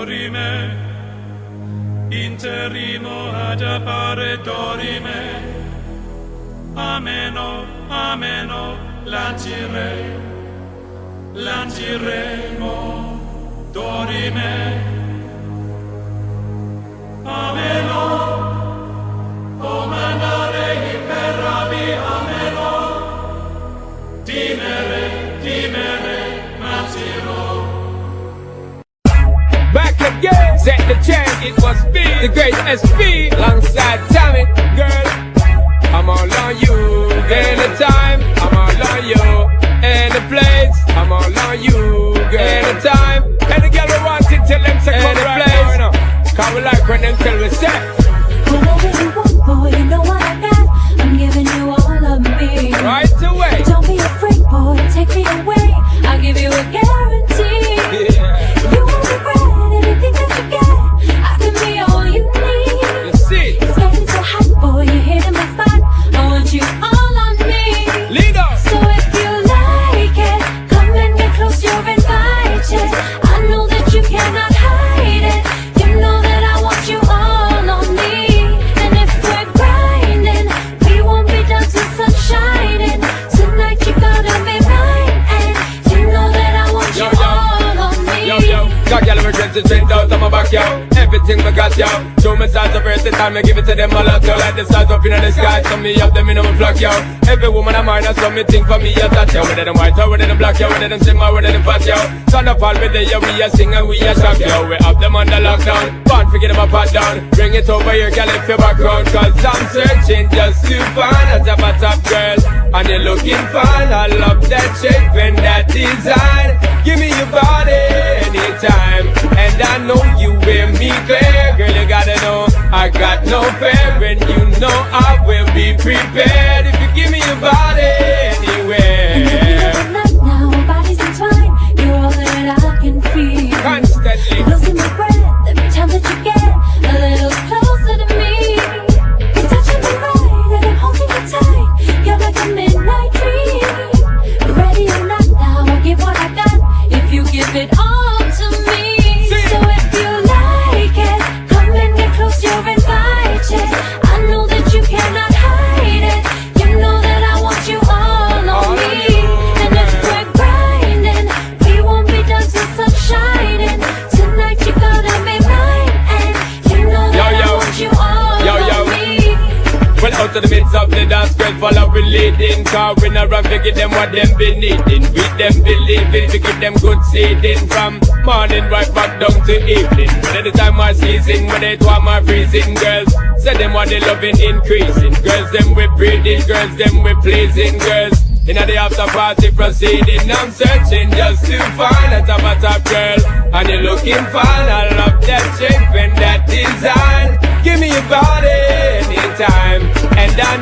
dorime, interrimo ad appare dorime, ameno, ameno, lanciremo, dorime, ameno, o mandare imperavi, ameno, dimere, matiro. Back again, set the chain, it was me, the great SP, alongside Tammy, girl. I'm all on you, anytime, I'm all on you, any place, I'm all on you, girl. Anytime, any girl we want it, tell them to come right now, you know. Cause we like when them tell me set. Whatever you want, boy, you know what I got. I'm giving you all of me. Right away. Don't be afraid, boy, take me away. I'll give you a guarantee. Yeah. You won't regret anything that you get. I can be all you need. You see, It's getting so hot, boy, you're hitting my spot. I want you all on me. lead up. So if you like it, come and get close, you're invited. I know that you cannot hide it. You know that I want you all on me. And if we're grinding, we won't be done till sun shining. Tonight you gotta be mine, and you know that I want you all on me. Yo, got y'all regrets to trend out of my back, yo. Everything we got, yo. Show me signs of first time, I give it to them a lot, yo. Like the stars up in the sky, some me up them in my flock, yo. Every woman of mine has some me think for me, a touch, yo. Whether them white or whether them black, yo. Whether them simmer, whether them fat, yo. Son of all with the, yo, we a sing and we a shock, yo. We up them under lockdown, can't forget them a pat down. Bring it over here, girl, if your background, cause I'm searching just to find a top girl. And you're looking fine, I love that shape and that design. Give me your body anytime, and I know you wear me clear. Girl, you gotta know I got no fear, and you know I will be prepared if you give me your body anywhere. Night now, our bodies entwined. You're all that I can feel. Constantly. Losing my breath every time that you get a little closer to me. You're touching me right and I'm holding you tight. You're like a midnight dream. Ready or not now, I'll give what I got if you give it all to me. So if you like it, come and get close, you're invited. I know that you cannot hide it. You know that I want you all on me. And if we're grinding, we won't be done till sun shining. Tonight you gotta be mine, and you know that I want you all on me. Well, out of the midst of the dance, girl, follow we leading. Cause we not run to give them what them be needing. We them believing to give them good seeding. From morning right back down to evening. Whether the time or season, whether it warm or freezing, girls say them what they loving increasing. Girls them we breeding, girls them we pleasing, girls. In the after party proceeding, I'm searching just to find a top girl. And you're looking fine, I love that shape and that design. Give me your body anytime, and I